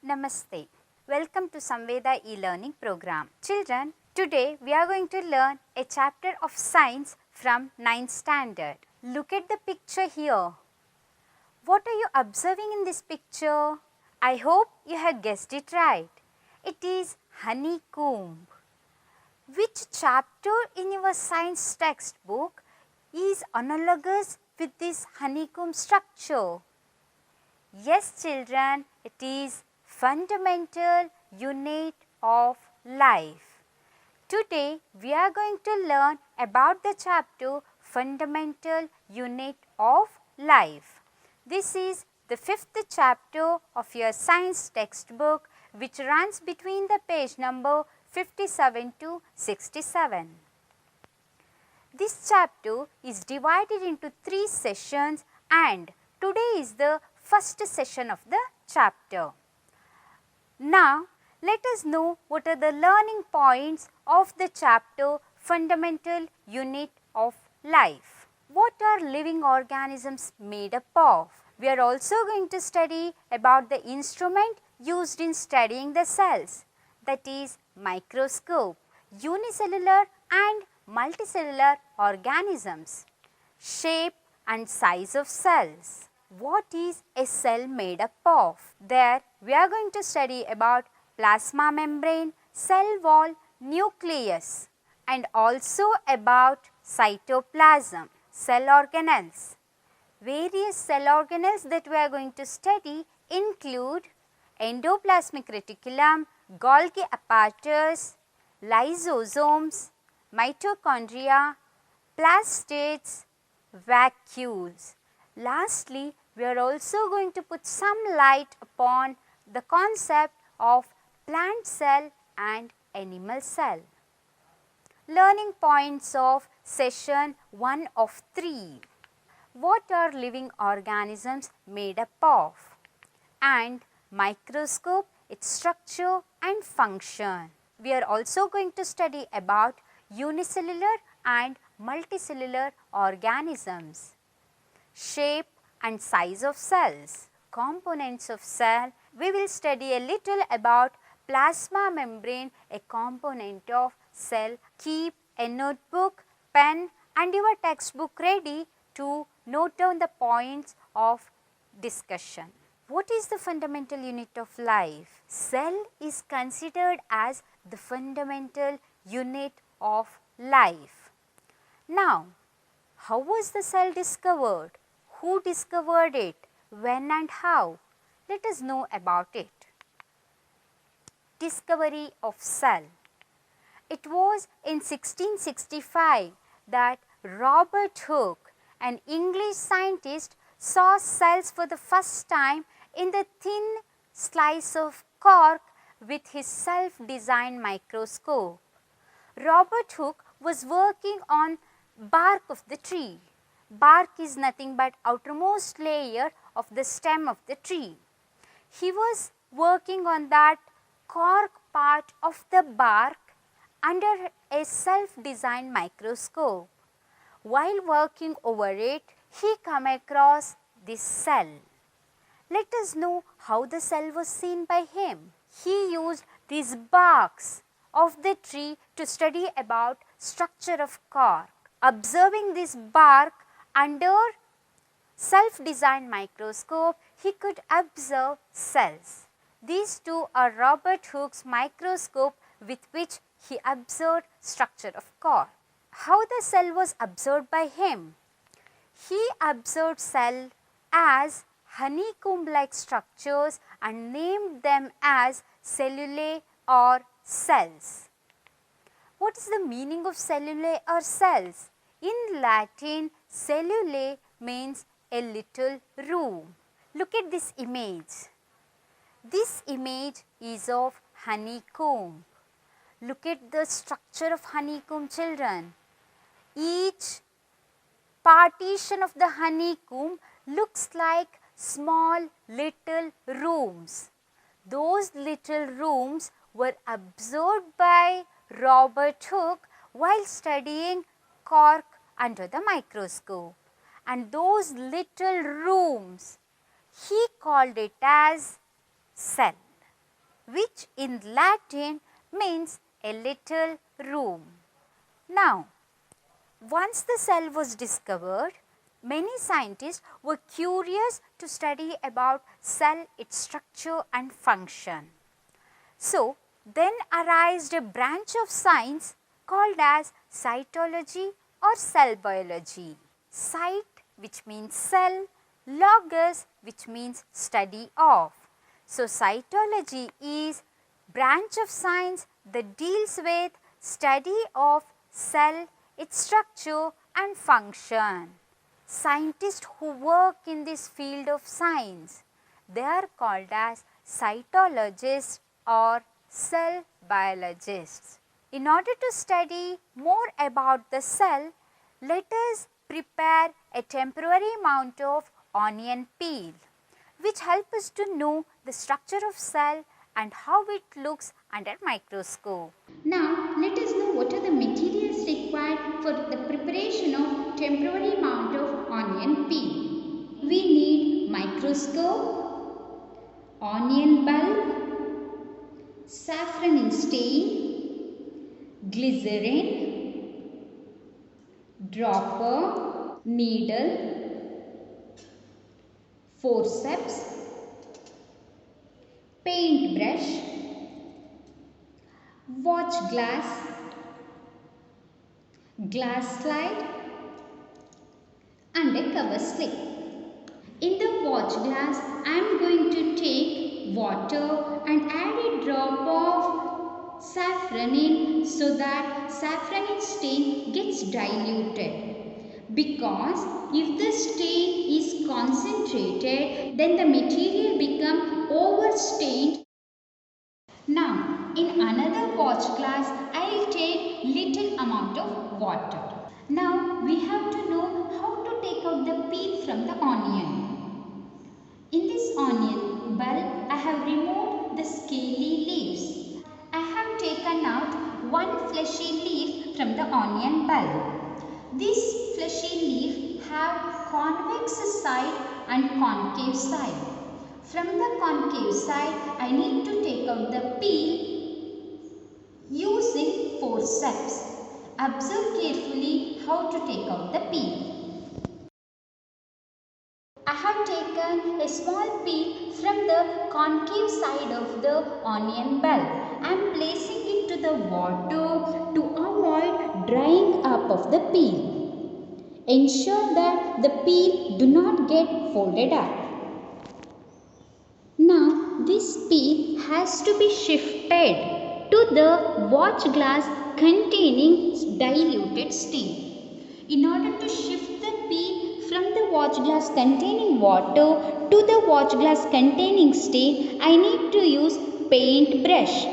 Namaste. Welcome to Samveda e-learning program. Children, today we are going to learn a chapter of science from 9th standard. Look at the picture here. What are you observing in this picture? I hope you have guessed it right. It is honeycomb. Which chapter in your science textbook is analogous with this honeycomb structure? Yes, children, it is fundamental unit of life. Today, we are going to learn about the chapter fundamental unit of life. This is the 5th chapter of your science textbook, which runs between the page number 57 to 67. This chapter is divided into 3 sessions and today is the first session of the chapter. Now, let us know what are the learning points of the chapter fundamental unit of life. What are living organisms made up of? We are also going to study about the instrument used in studying the cells, that is microscope, unicellular and multicellular organisms, shape and size of cells. What is a cell made up of? There we are going to study about plasma membrane, cell wall, nucleus and also about cytoplasm, cell organelles. Various cell organelles that we are going to study include endoplasmic reticulum, Golgi apparatus, lysosomes, mitochondria, plastids, vacuoles. Lastly, we are also going to put some light upon the concept of plant cell and animal cell. Learning points of session 1 of 3. What are living organisms made up of? And microscope, its structure and function. We are also going to study about unicellular and multicellular organisms, shape and size of cells, components of cell. We will study a little about plasma membrane, a component of cell. Keep a notebook, pen and your textbook ready to note down the points of discussion. What is the fundamental unit of life? Cell is considered as the fundamental unit of life. Now, how was the cell discovered? Who discovered it? When and how? Let us know about it. Discovery of cell. It was in 1665 that Robert Hooke, an English scientist, saw cells for the first time in the thin slice of cork with his self-designed microscope. Robert Hooke was working on bark of the tree. Bark is nothing but outermost layer of the stem of the tree. He was working on that cork part of the bark under a self-designed microscope. While working over it, he came across this cell. Let us know how the cell was seen by him. He used these barks of the tree to study about structure of cork. Observing this bark under self-designed microscope, he could observe cells. These two are Robert Hooke's microscope with which he observed structure of cork. How the cell was observed by him? He observed cell as honeycomb-like structures and named them as cellulae or cells. What is the meaning of cellulae or cells? In Latin, cellulae means a little room. Look at this image. This image is of honeycomb. Look at the structure of honeycomb, children. Each partition of the honeycomb looks like small little rooms. Those little rooms were observed by Robert Hooke while studying cork under the microscope. And those little rooms, he called it as cell. which in Latin means a little room. Now, once the cell was discovered, many scientists were curious to study about cell, its structure and function. So, then arose a branch of science called as cytology or cell biology. Cyte, which means cell, logos, which means study of. So, cytology is branch of science that deals with study of cell, its structure and function. Scientists who work in this field of science, they are called as cytologists or cell biologists. In order to study more about the cell, let us prepare a temporary amount of onion peel, which help us to know the structure of cell and how it looks under microscope. Now, let us know what are the materials required for the preparation of temporary amount of onion peel. We need microscope, onion bulb, saffron stain, glycerin, dropper, needle, forceps, paintbrush, watch glass, glass slide and a cover slip. In the watch glass, I am going to take water and add a drop of saffron in so that saffron stain gets diluted. Because if the stain is concentrated, then the material becomes overstained. Now, in another watch glass, I will take little amount of water. Now, we have to know how to take out the peel from the onion. In this onion bulb, I have removed the scaly leaves. I have taken out one fleshy leaf from the onion bulb. This fleshy leaf have convex side and concave side. From the concave side, I need to take out the peel using forceps. Observe carefully how to take out the peel. I have taken a small peel from the concave side of the onion bulb. I am placing it to the water to avoid drying up of the peel. Ensure that the peel do not get folded up. Now, this peel has to be shifted to the watch glass containing diluted stain. In order to shift the peel from the watch glass containing water to the watch glass containing stain, I need to use paint brush.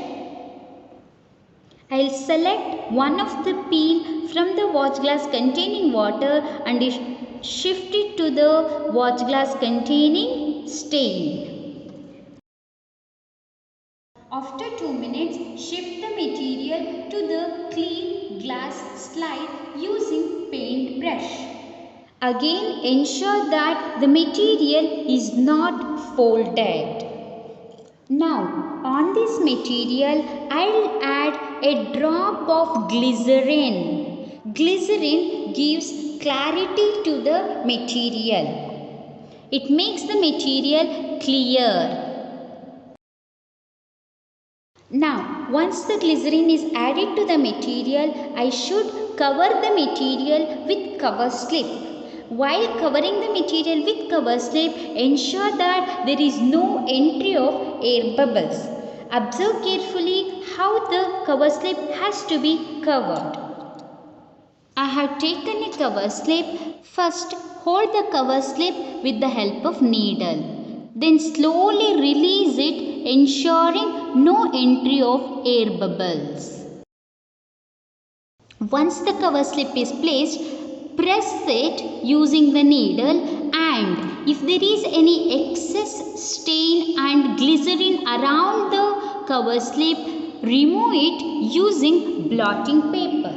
I will select one of the peel from the watch glass containing water and shift it to the watch glass containing stain. After 2 minutes, shift the material to the clean glass slide using paint brush. Again, ensure that the material is not folded. Now, on this material, I will add a drop of glycerin. Glycerin gives clarity to the material. It makes the material clear. Now, once the glycerin is added to the material, I should cover the material with cover slip. While covering the material with cover slip, ensure that there is no entry of air bubbles. Observe carefully how the cover slip has to be covered. I have taken a cover slip. First, hold the cover slip with the help of needle. Then slowly release it, ensuring no entry of air bubbles. Once the cover slip is placed, press it using the needle, and if there is any excess stain and glycerin around the cover slip, remove it using blotting paper.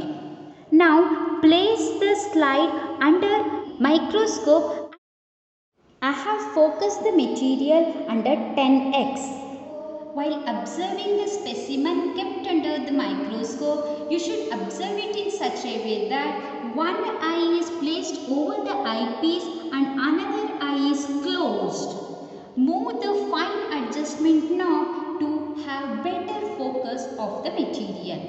Now place the slide under microscope. I have focused the material under 10x. While observing the specimen kept under the microscope, you should observe it in such a way that one eye is placed over the eyepiece and another eye is closed. Move the fine adjustment knob to have better focus of the material.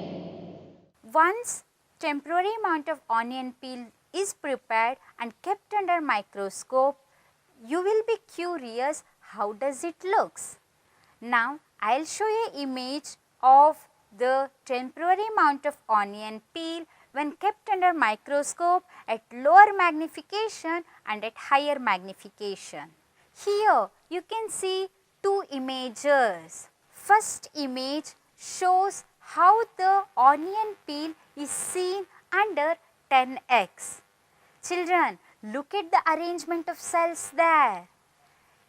Once temporary amount of onion peel is prepared and kept under microscope, you will be curious how does it looks. Now I will show you an image of the temporary amount of onion peel when kept under microscope at lower magnification and at higher magnification. Here you can see two images. First image shows how the onion peel is seen under 10x. Children, look at the arrangement of cells there.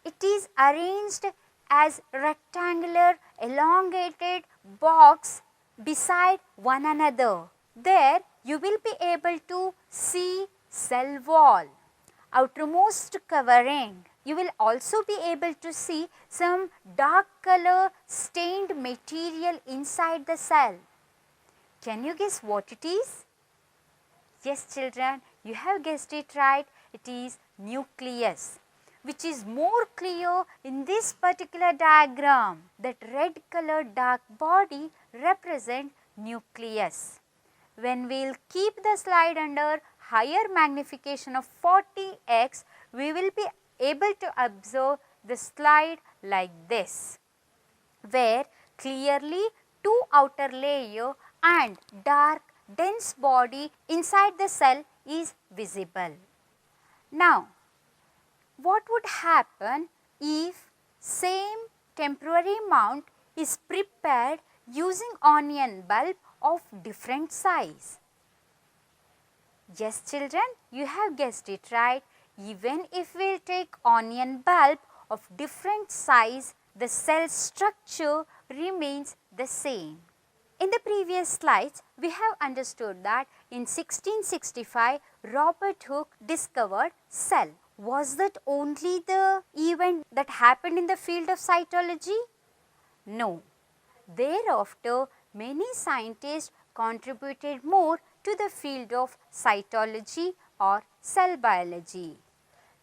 It is arranged as rectangular elongated box beside one another. There you will be able to see cell wall, outermost covering. You will also be able to see some dark color stained material inside the cell. Can you guess what it is? Yes children, you have guessed it right. It is nucleus, which is more clear in this particular diagram. That red colored dark body represents nucleus. When we will keep the slide under higher magnification of 40x, we will be able to observe the slide like this, where clearly two outer layer and dark dense body inside the cell is visible. Now, what would happen if same temporary mount is prepared using onion bulb of different size? Yes children, you have guessed it right. Even if we will take onion bulb of different size, the cell structure remains the same. In the previous slides, we have understood that in 1665, Robert Hooke discovered cell. Was that only the event that happened in the field of cytology? No. Thereafter, many scientists contributed more to the field of cytology or cell biology.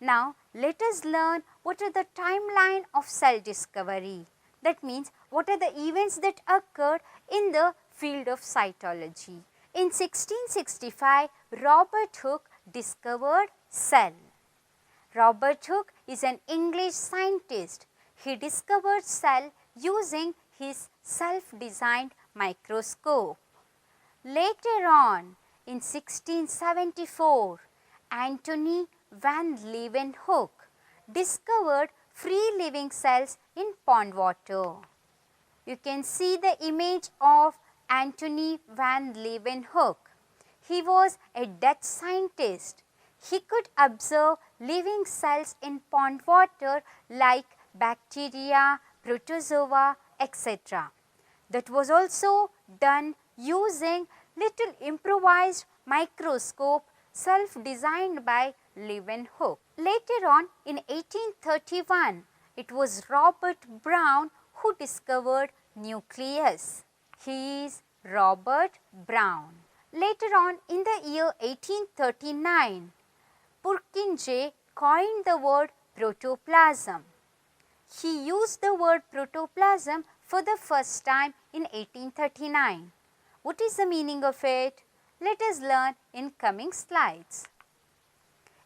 Now, let us learn what are the timeline of cell discovery. That means, what are the events that occurred in the field of cytology. In 1665, Robert Hooke discovered cell. Robert Hooke is an English scientist. He discovered cell using his self-designed microscope. Later on, in 1674, Antony van Leeuwenhoek discovered free living cells in pond water. You can see the image of Antony van Leeuwenhoek. He was a Dutch scientist. He could observe living cells in pond water like bacteria, protozoa, etc. That was also done using little improvised microscope self-designed by Leeuwenhoek. Later on in 1831, it was Robert Brown who discovered nucleus. He is Robert Brown. Later on in the year 1839, Purkinje coined the word protoplasm. He used the word protoplasm for the first time in 1839. What is the meaning of it? Let us learn in coming slides.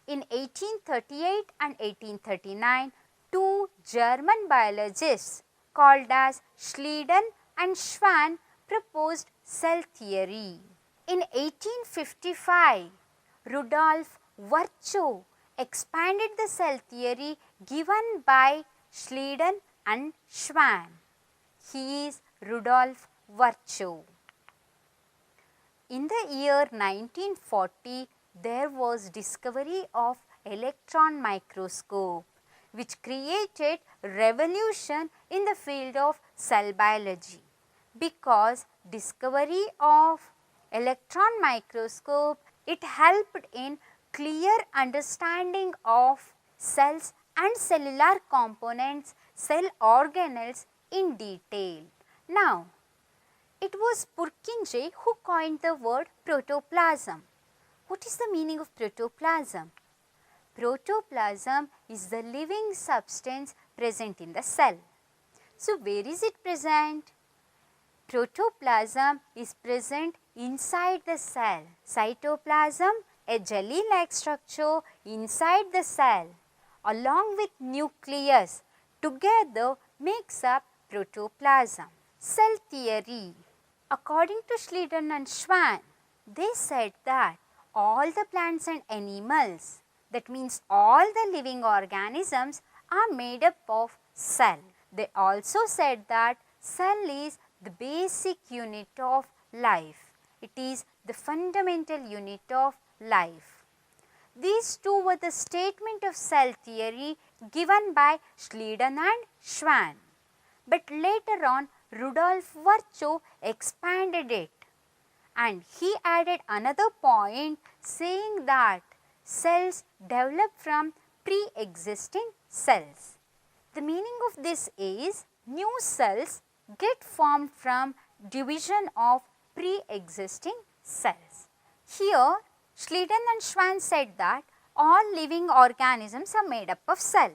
In 1838 and 1839, two German biologists called as Schleiden and Schwann proposed cell theory. In 1855, Rudolf Virchow expanded the cell theory given by Schleiden and Schwann. He is Rudolf Virchow. In the year 1940, there was discovery of electron microscope, which created revolution in the field of cell biology, because discovery of electron microscope, it helped in clear understanding of cells and cellular components, cell organelles in detail. Now, it was Purkinje who coined the word protoplasm. What is the meaning of protoplasm? Protoplasm is the living substance present in the cell. So, where is it present? Protoplasm is present inside the cell. Cytoplasm, a jelly-like structure inside the cell, along with nucleus, together makes up protoplasm. Cell theory. According to Schleiden and Schwann, they said that all the plants and animals, that means all the living organisms, are made up of cell. They also said that cell is the basic unit of life. It is the fundamental unit of life. These two were the statement of cell theory given by Schleiden and Schwann. But later on, Rudolf Virchow expanded it, and he added another point saying that cells develop from pre-existing cells. The meaning of this is new cells get formed from division of pre-existing cells. Here, Schleiden and Schwann said that all living organisms are made up of cell.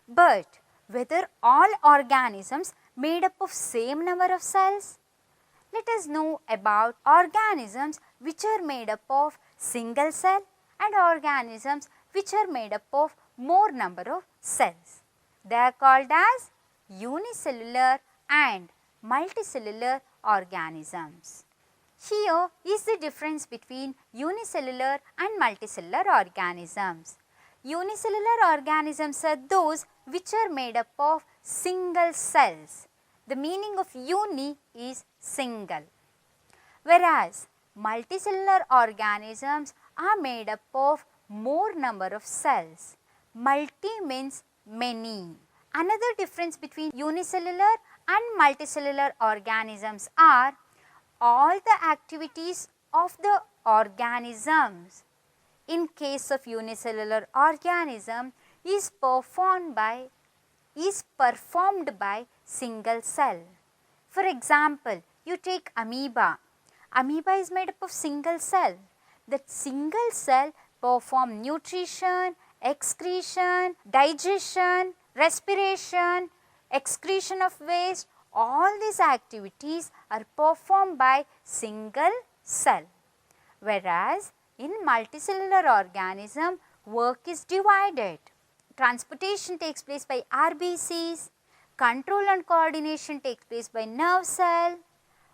But whether all organisms made up of same number of cells? Let us know about organisms which are made up of single cell and organisms which are made up of more number of cells. They are called as unicellular and multicellular organisms. Here is the difference between unicellular and multicellular organisms. Unicellular organisms are those which are made up of single cells. The meaning of uni is single. Whereas multicellular organisms are made up of more number of cells. Multi means many. Another difference between unicellular and multicellular organisms are all the activities of the organisms in case of unicellular organism is performed by single cell. For example, you take amoeba. Amoeba is made up of single cell. That single cell perform nutrition, excretion, digestion, respiration, excretion of waste. All these activities are performed by single cell. Whereas in multicellular organism, work is divided. Transportation takes place by RBCs, control and coordination takes place by nerve cell,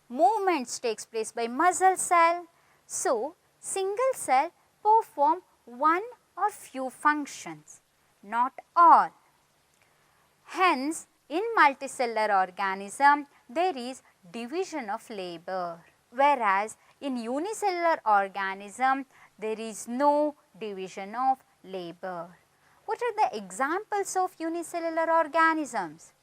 movements takes place by muscle cell. So, single cell perform one or few functions, not all. Hence, in multicellular organism, there is division of labor, whereas in unicellular organism, there is no division of labor. What are the examples of unicellular organisms?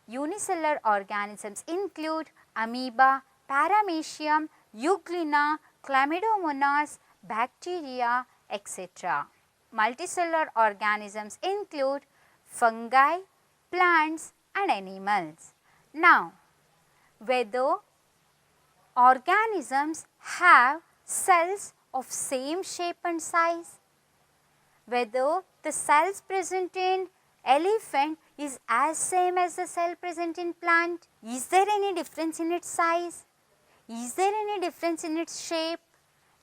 Unicellular organisms include amoeba, paramecium, euglena, chlamydomonas, bacteria, etc. Multicellular organisms include fungi, plants and animals. Now, whether organisms have cells of same shape and size, whether the cells present in elephant is as same as the cell present in plant, is there any difference in its size, is there any difference in its shape?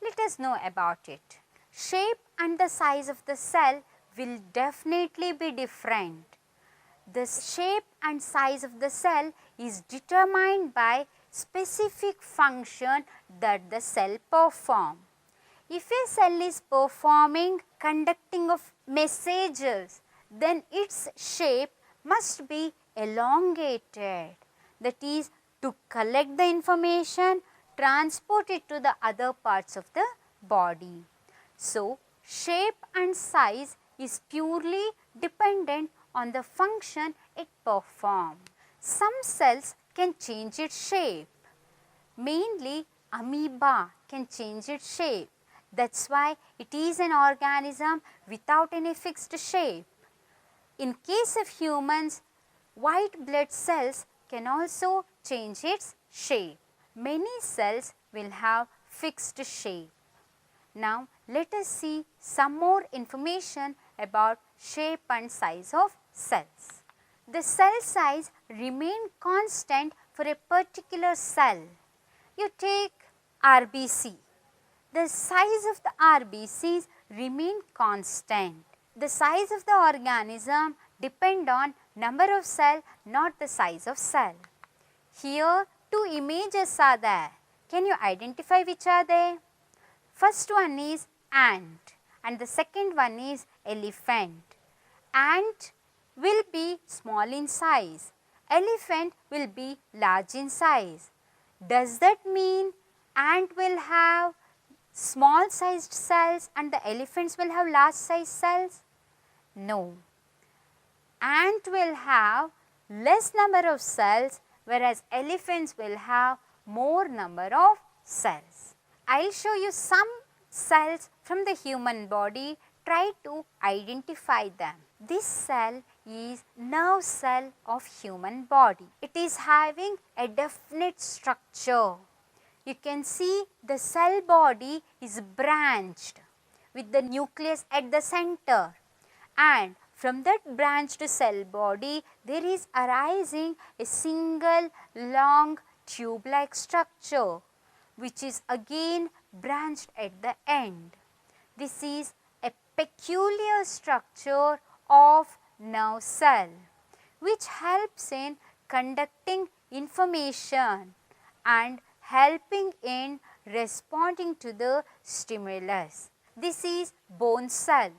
Let us know about it. Shape and the size of the cell will definitely be different. The shape and size of the cell is determined by specific function that the cell perform. If a cell is performing conducting of messages, then its shape must be elongated. That is, to collect the information, transport it to the other parts of the body. So, shape and size is purely dependent on the function it performs. Some cells can change its shape. Mainly, amoeba can change its shape. That's why it is an organism without any fixed shape. In case of humans, White blood cells can also change its shape. Many cells will have fixed shape. Now, let us see some more information about shape and size of cells. The cell size remain constant for a particular cell. You take RBC. The size of the RBCs remain constant. The size of the organism depend on number of cell, not the size of cell. Here two images are there. Can you identify which are they? First one is ant and the second one is elephant. Ant will be small in size. Elephant will be large in size. Does that mean ant will have small sized cells and the elephants will have large sized cells? No. Ant will have less number of cells, whereas elephants will have more number of cells. I will show you some cells from the human body. Try to identify them. This cell is nerve cell of human body. It is having a definite structure. You can see the cell body is branched with the nucleus at the center, and from that branched cell body there is arising a single long tube-like structure which is again branched at the end. This is a peculiar structure of nerve cell which helps in conducting information and helping in responding to the stimulus. This is bone cell.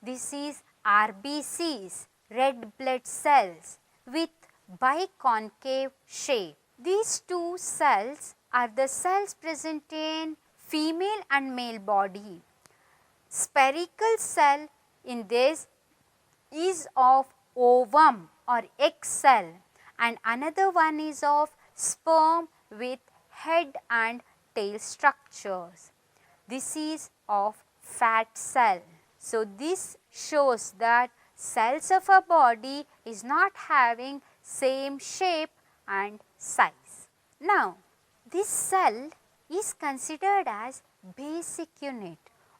This is RBCs, red blood cells with biconcave shape. These two cells are the cells present in female and male body. Spherical cell in this is of ovum or egg cell, and another one is of sperm with head and tail structures. This is of fat cell. So, this shows that cells of a body is not having same shape and size. Now, this cell is considered as basic unit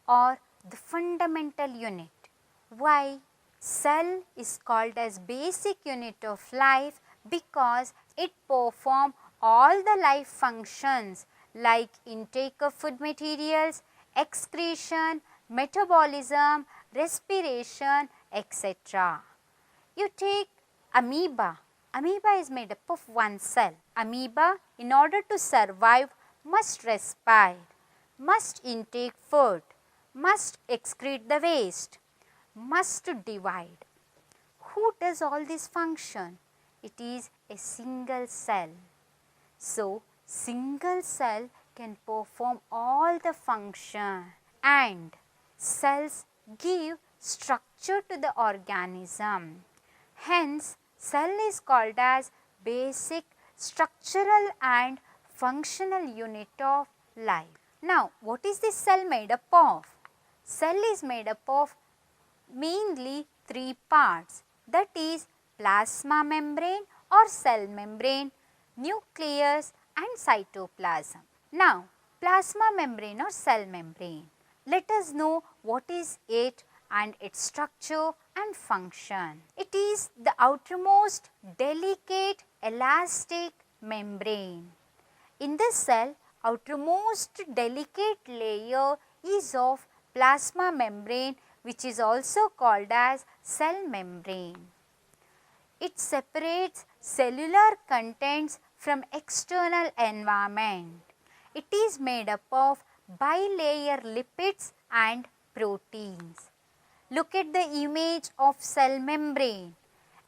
or the fundamental unit. Why? Cell is called as basic unit of life because it performs all the life functions like intake of food materials, excretion, metabolism, respiration, etc. You take amoeba. Amoeba is made up of one cell. Amoeba, in order to survive, must respire, must intake food, must excrete the waste, must divide. Who does all this function? It is a single cell. So, single cell can perform all the function, and cells give structure to the organism. Hence, cell is called as basic structural and functional unit of life. Now, what is this cell made up of? Cell is made up of mainly three parts, that is plasma membrane or cell membrane, nucleus and cytoplasm. Now, plasma membrane or cell membrane. Let us know what is it and its structure and function. It is the outermost delicate elastic membrane. In the cell, outermost delicate layer is of plasma membrane, which is also called as cell membrane. It separates cellular contents from external environment. It is made up of bilayer lipids and proteins. Look at the image of cell membrane.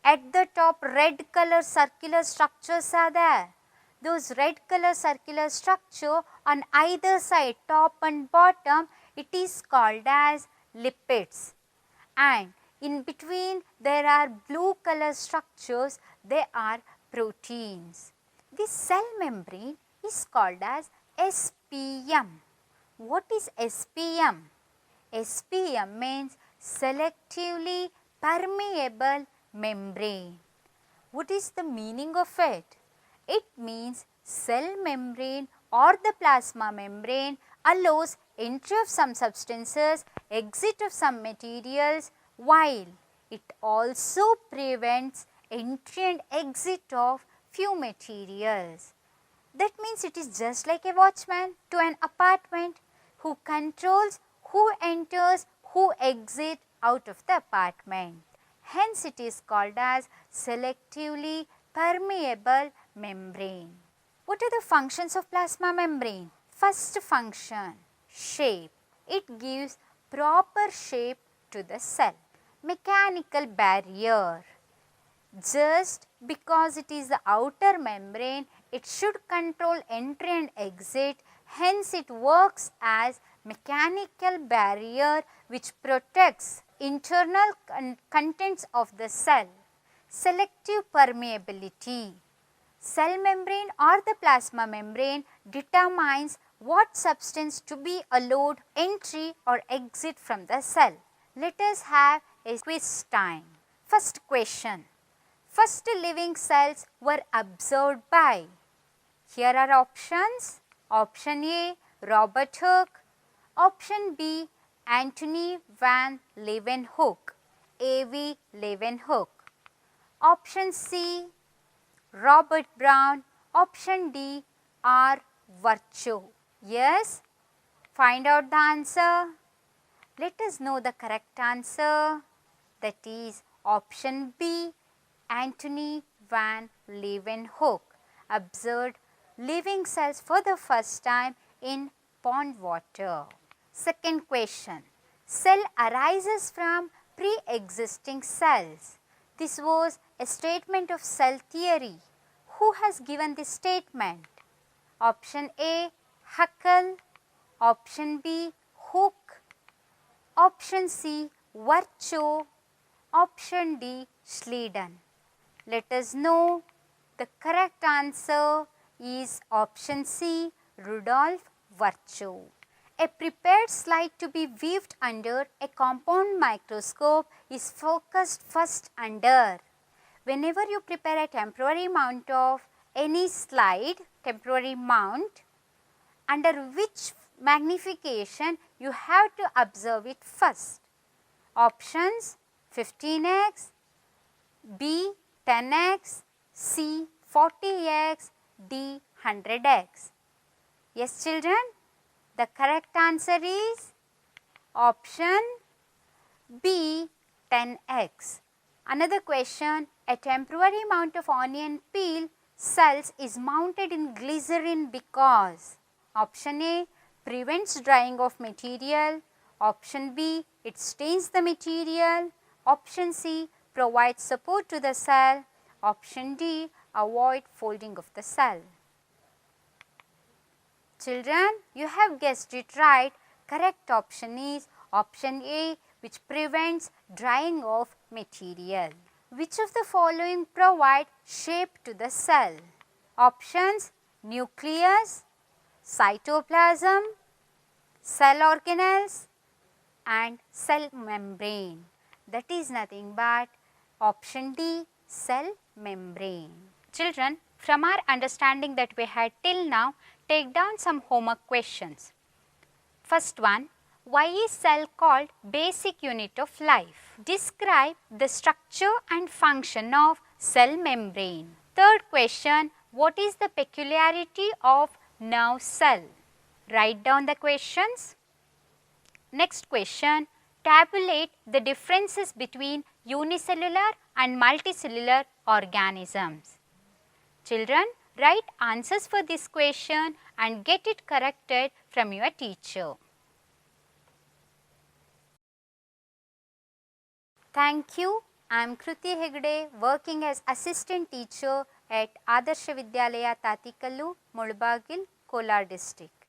At the top, red color circular structures are there. Those red color circular structure on either side, top and bottom, it is called as lipids. And in between there are blue color structures, they are proteins. This cell membrane is called as SPM. What is SPM? SPM means selectively permeable membrane. What is the meaning of it? It means cell membrane or the plasma membrane allows entry of some substances, exit of some materials, while it also prevents entry and exit of few materials. That means it is just like a watchman to an apartment who controls who enters, who exits out of the apartment. Hence, it is called as selectively permeable membrane. What are the functions of plasma membrane? First function, shape. It gives proper shape to the cell. Mechanical barrier. Just because it is the outer membrane, it should control entry and exit. Hence, it works as mechanical barrier which protects internal contents of the cell. Selective permeability. Cell membrane or the plasma membrane determines what substance to be allowed entry or exit from the cell. Let us have a quiz time. First question. First living cells were observed by. Here are options. Option A, Robert Hooke. Option B, Antony van Leeuwenhoek. A.V. Leeuwenhoek. Option C, Robert Brown. Option D, R. Virchow. Yes, find out the answer. Let us know the correct answer. That is option B, Antony van Leeuwenhoek observed living cells for the first time in pond water. Second question. Cell arises from pre-existing cells. This was a statement of cell theory. Who has given this statement? Option A, Haeckel. Option B, Hooke. Option C, Virchow. Option D, Schleiden. Let us know the correct answer is option C, Rudolf Virchow. A prepared slide to be viewed under a compound microscope is focused first under. Whenever you prepare a temporary mount of any slide, temporary mount, under which magnification you have to observe it first. Options 15x, B 10x, C 40x, D 100x. Yes children, the correct answer is option B 10x. Another question, a temporary mount of onion peel cells is mounted in glycerin because. Option A, prevents drying of material. Option B, it stains the material. Option C, provides support to the cell. Option D, avoid folding of the cell. Children, you have guessed it right. Correct option is option A, which prevents drying of material. Which of the following provide shape to the cell? Options, nucleus, cytoplasm, cell organelles and cell membrane. That is nothing but option D, cell membrane. Children, from our understanding that we had till now, take down some homework questions. First one, why is cell called basic unit of life? Describe the structure and function of cell membrane. Third question, what is the peculiarity of nerve cell? Write down the questions. Next question, tabulate the differences between unicellular and multicellular organisms. Children, write answers for this question and get it corrected from your teacher. Thank you. I am Kruti Hegde, working as assistant teacher at Adarsha Vidyalaya Tatikallu, Mulbagil, Kolar district.